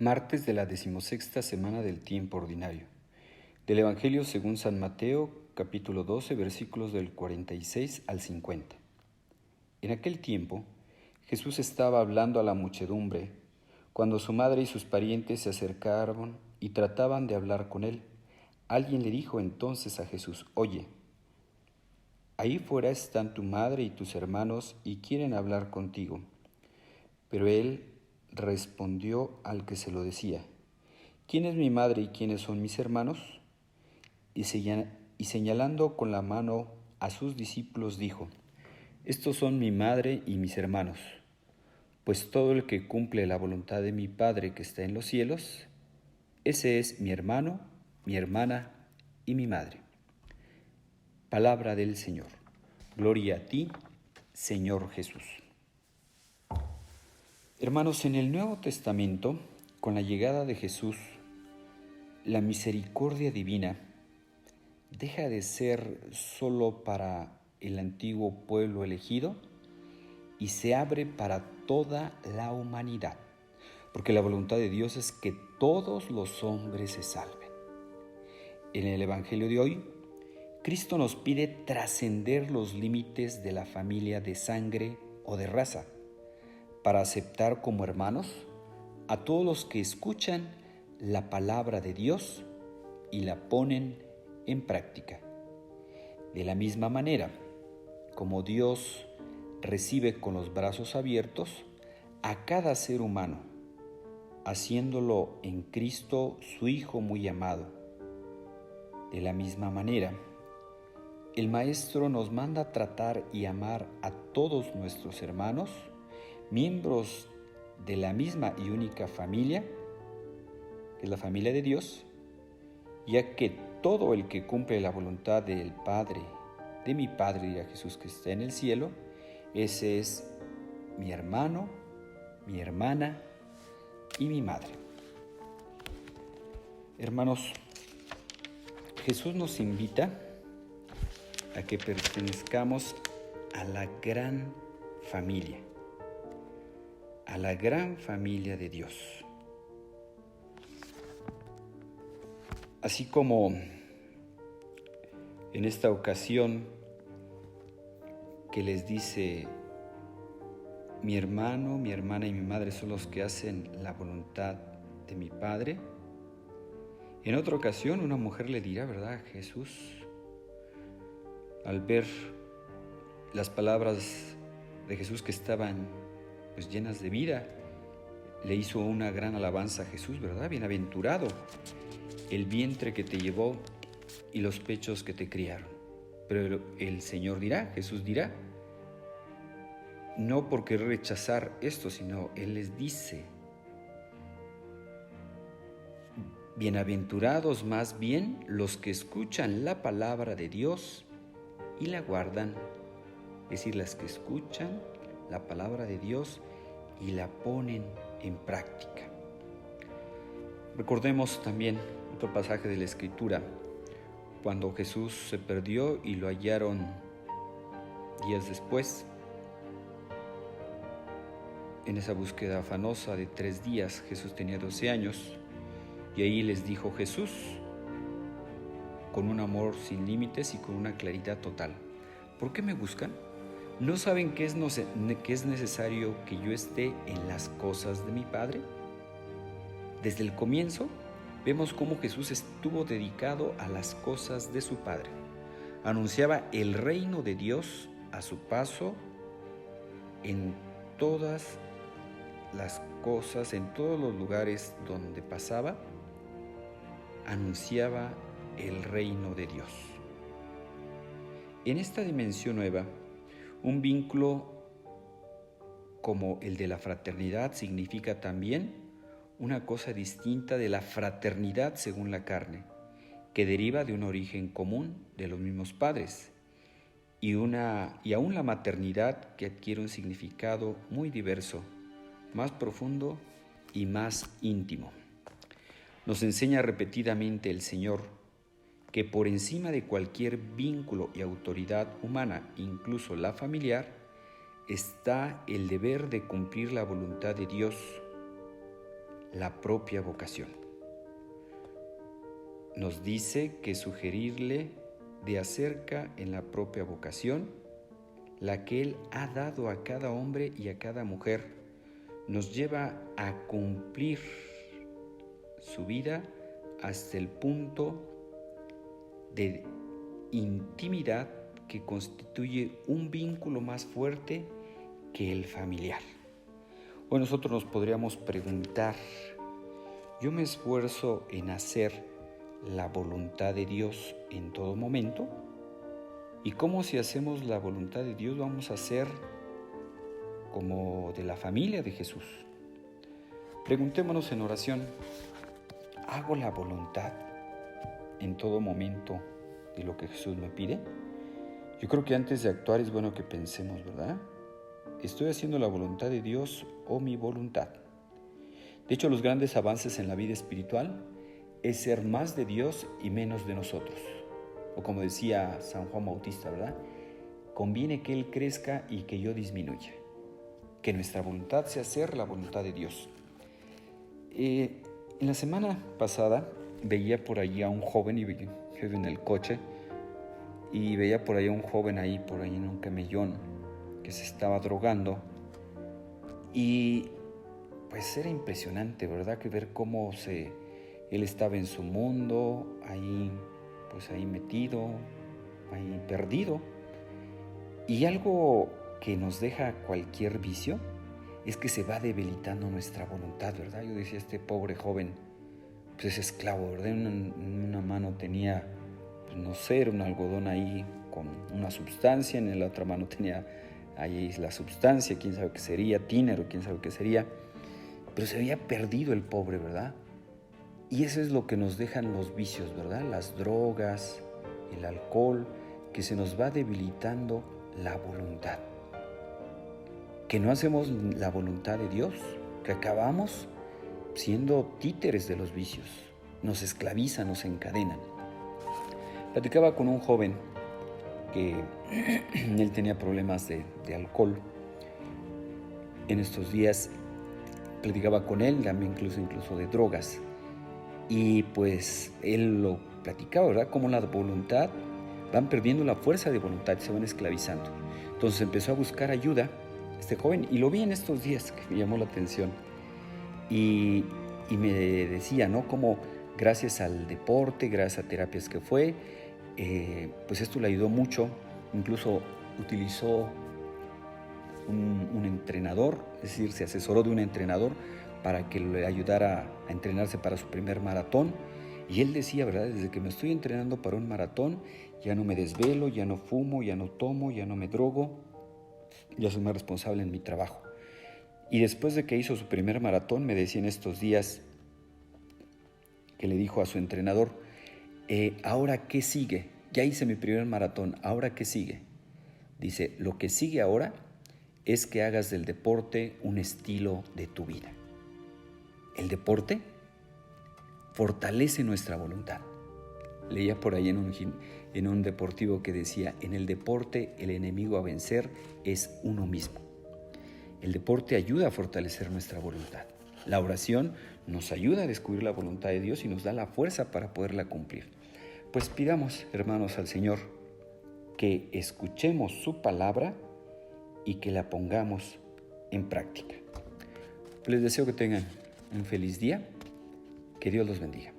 Martes de la 16ª semana del tiempo ordinario. Del Evangelio según San Mateo, capítulo 12, versículos del 46 al 50. En aquel tiempo, Jesús estaba hablando a la muchedumbre, cuando su madre y sus parientes se acercaron y trataban de hablar con él. Alguien le dijo entonces a Jesús: «Oye, ahí fuera están tu madre y tus hermanos y quieren hablar contigo». Pero él respondió al que se lo decía: «¿Quién es mi madre y quiénes son mis hermanos?». Y señalando con la mano a sus discípulos dijo: «Estos son mi madre y mis hermanos, pues todo el que cumple la voluntad de mi Padre que está en los cielos, ese es mi hermano, mi hermana y mi madre». Palabra del Señor. Gloria a ti, Señor Jesús. Hermanos, en el Nuevo Testamento, con la llegada de Jesús, la misericordia divina deja de ser solo para el antiguo pueblo elegido y se abre para toda la humanidad, porque la voluntad de Dios es que todos los hombres se salven. En el Evangelio de hoy, Cristo nos pide trascender los límites de la familia de sangre o de raza, para aceptar como hermanos a todos los que escuchan la palabra de Dios y la ponen en práctica. De la misma manera, como Dios recibe con los brazos abiertos a cada ser humano, haciéndolo en Cristo su Hijo muy amado. De la misma manera, el Maestro nos manda tratar y amar a todos nuestros hermanos, miembros de la misma y única familia, que es la familia de Dios, ya que todo el que cumple la voluntad del Padre, de mi Padre, dirá Jesús que está en el cielo, ese es mi hermano, mi hermana y mi madre. Hermanos, Jesús nos invita a que pertenezcamos a la gran familia, a la gran familia de Dios. Así como en esta ocasión que les dice: mi hermano, mi hermana y mi madre son los que hacen la voluntad de mi Padre. En otra ocasión una mujer le dirá, ¿verdad?, a Jesús, al ver las palabras de Jesús que estaban llenas de vida, le hizo una gran alabanza a Jesús, ¿verdad? Bienaventurado el vientre que te llevó y los pechos que te criaron. Pero el Señor dirá, Jesús dirá, no por querer rechazar esto, sino Él les dice: bienaventurados más bien los que escuchan la palabra de Dios y la guardan. Es decir, las que escuchan la palabra de Dios y la ponen en práctica. Recordemos también otro pasaje de la Escritura, cuando Jesús se perdió y lo hallaron días después. En esa búsqueda afanosa de 3 días, Jesús tenía 12 años y ahí les dijo Jesús, con un amor sin límites y con una claridad total: ¿por qué me buscan? ¿No saben que es necesario que yo esté en las cosas de mi Padre? Desde el comienzo vemos cómo Jesús estuvo dedicado a las cosas de su Padre. Anunciaba el reino de Dios a su paso en todas las cosas, en todos los lugares donde pasaba, anunciaba el reino de Dios. En esta dimensión nueva, un vínculo como el de la fraternidad significa también una cosa distinta de la fraternidad según la carne, que deriva de un origen común de los mismos padres, y aún la maternidad, que adquiere un significado muy diverso, más profundo y más íntimo. Nos enseña repetidamente el Señor que por encima de cualquier vínculo y autoridad humana, incluso la familiar, está el deber de cumplir la voluntad de Dios, la propia vocación. Nos dice que sugerirle de acerca en la propia vocación, la que Él ha dado a cada hombre y a cada mujer, nos lleva a cumplir su vida hasta el punto de intimidad que constituye un vínculo más fuerte que el familiar. Hoy nosotros nos podríamos preguntar, ¿yo me esfuerzo en hacer la voluntad de Dios en todo momento? ¿Y cómo si hacemos la voluntad de Dios vamos a ser como de la familia de Jesús? Preguntémonos en oración, ¿hago la voluntad en todo momento de lo que Jesús me pide? Yo creo que antes de actuar es bueno que pensemos, ¿verdad? ¿Estoy haciendo la voluntad de Dios o mi voluntad? De hecho, los grandes avances en la vida espiritual es ser más de Dios y menos de nosotros. O como decía San Juan Bautista, ¿verdad? Conviene que Él crezca y que yo disminuya. Que nuestra voluntad sea hacer la voluntad de Dios. En la semana pasada veía por allí a un joven, y iba en el coche, y veía por ahí a un joven por ahí en un camellón, que se estaba drogando. Y pues era impresionante, ¿verdad? Que ver cómo él estaba en su mundo, ahí metido, ahí perdido. Y algo que nos deja cualquier vicio es que se va debilitando nuestra voluntad, ¿verdad? Yo decía, este pobre joven, pues es esclavo, ¿verdad? En una mano tenía, pues no sé, era un algodón ahí con una sustancia, en la otra mano tenía ahí la sustancia, quién sabe qué sería, tiner o quién sabe qué sería, pero se había perdido el pobre, ¿verdad? Y eso es lo que nos dejan los vicios, ¿verdad? Las drogas, el alcohol, que se nos va debilitando la voluntad. Que no hacemos la voluntad de Dios, que acabamos siendo títeres de los vicios, nos esclavizan, nos encadenan. Platicaba con un joven que él tenía problemas de alcohol. En estos días platicaba con él, también incluso de drogas. Y pues él lo platicaba, ¿verdad? Cómo la voluntad, van perdiendo la fuerza de voluntad, se van esclavizando. Entonces empezó a buscar ayuda este joven, y lo vi en estos días, que me llamó la atención. Y me decía, ¿no? Cómo gracias al deporte, gracias a terapias que fue, pues esto le ayudó mucho. Incluso utilizó un entrenador, es decir, se asesoró de un entrenador para que le ayudara a entrenarse para su primer maratón. Y él decía, ¿verdad? Desde que me estoy entrenando para un maratón, ya no me desvelo, ya no fumo, ya no tomo, ya no me drogo, ya soy más responsable en mi trabajo. Y después de que hizo su primer maratón, me decía en estos días que le dijo a su entrenador, ¿ahora qué sigue? Ya hice mi primer maratón, ¿ahora qué sigue? Dice, lo que sigue ahora es que hagas del deporte un estilo de tu vida. El deporte fortalece nuestra voluntad. Leía por ahí en un deportivo que decía, en el deporte el enemigo a vencer es uno mismo. El deporte ayuda a fortalecer nuestra voluntad. La oración nos ayuda a descubrir la voluntad de Dios y nos da la fuerza para poderla cumplir. Pues pidamos, hermanos, al Señor que escuchemos su palabra y que la pongamos en práctica. Les deseo que tengan un feliz día. Que Dios los bendiga.